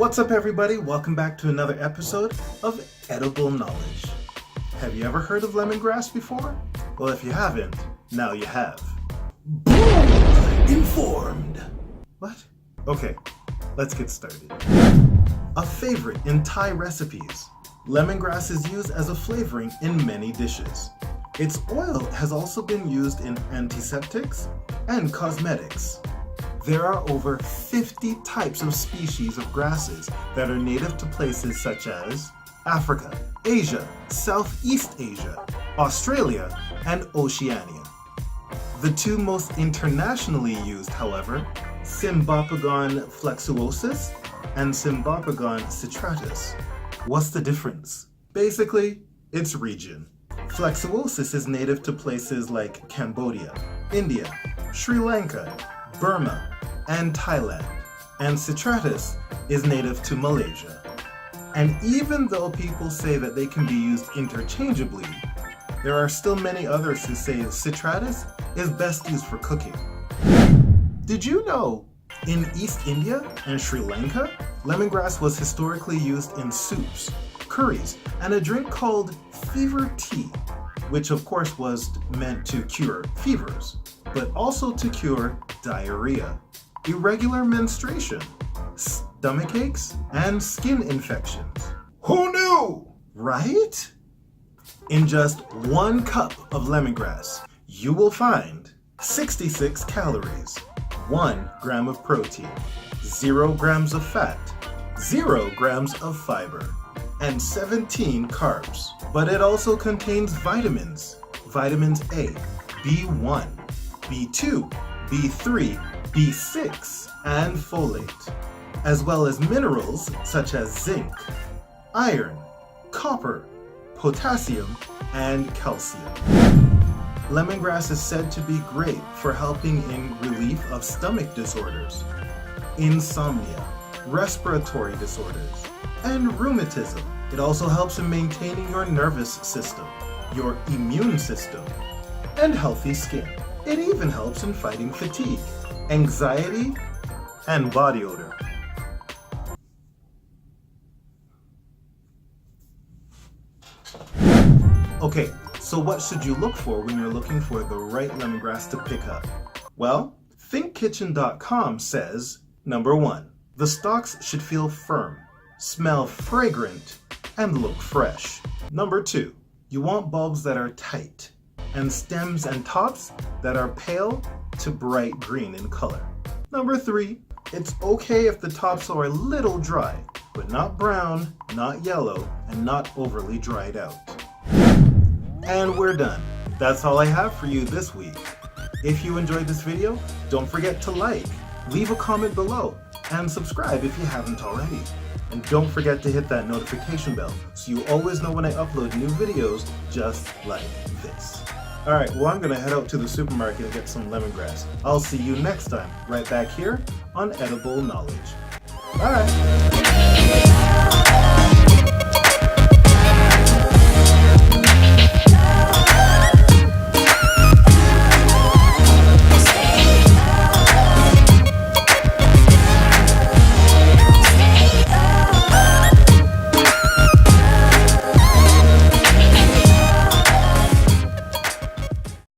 What's up, everybody? Welcome back to another episode of Edible Knowledge. Have you ever heard of lemongrass before? Well, if you haven't, now you have. Boom! Informed! What? Okay, let's get started. A favorite in Thai recipes, lemongrass is used as a flavoring in many dishes. Its oil has also been used in antiseptics and cosmetics. There are over 50 types of species of grasses that are native to places such as Africa, Asia, Southeast Asia, Australia, and Oceania. The two most internationally used, however, Cymbopogon flexuosus and Cymbopogon citratus. What's the difference? Basically, it's region. Flexuosus is native to places like Cambodia, India, Sri Lanka, Burma, and Thailand, and citratus is native to Malaysia. And even though people say that they can be used interchangeably, there are still many others who say citratus is best used for cooking. Did you know in East India and Sri Lanka, lemongrass was historically used in soups, curries, and a drink called fever tea, which of course was meant to cure fevers, but also to cure diarrhea, irregular menstruation, stomach aches, and skin infections. Who knew? Right? In just 1 cup of lemongrass, you will find 66 calories, 1 gram of protein, 0 grams of fat, 0 grams of fiber, and 17 carbs. But it also contains vitamins, vitamins A, B1, B2, B3, B6, and folate, as well as minerals such as zinc, iron, copper, potassium, and calcium. Lemongrass is said to be great for helping in relief of stomach disorders, insomnia, respiratory disorders, and rheumatism. It also helps in maintaining your nervous system, your immune system, and healthy skin. It even helps in fighting fatigue, anxiety, and body odor. Okay, so what should you look for when you're looking for the right lemongrass to pick up? Well, ThinkKitchen.com says, number 1, the stalks should feel firm, smell fragrant, and look fresh. Number 2, you want bulbs that are tight, and stems and tops that are pale to bright green in color. Number 3, it's okay if the tops are a little dry, but not brown, not yellow, and not overly dried out. And we're done. That's all I have for you this week. If you enjoyed this video, don't forget to like, leave a comment below, and subscribe if you haven't already. And don't forget to hit that notification bell so you always know when I upload new videos just like this. Alright, well, I'm gonna head out to the supermarket and get some lemongrass. I'll see you next time, right back here on Edible Knowledge. Bye!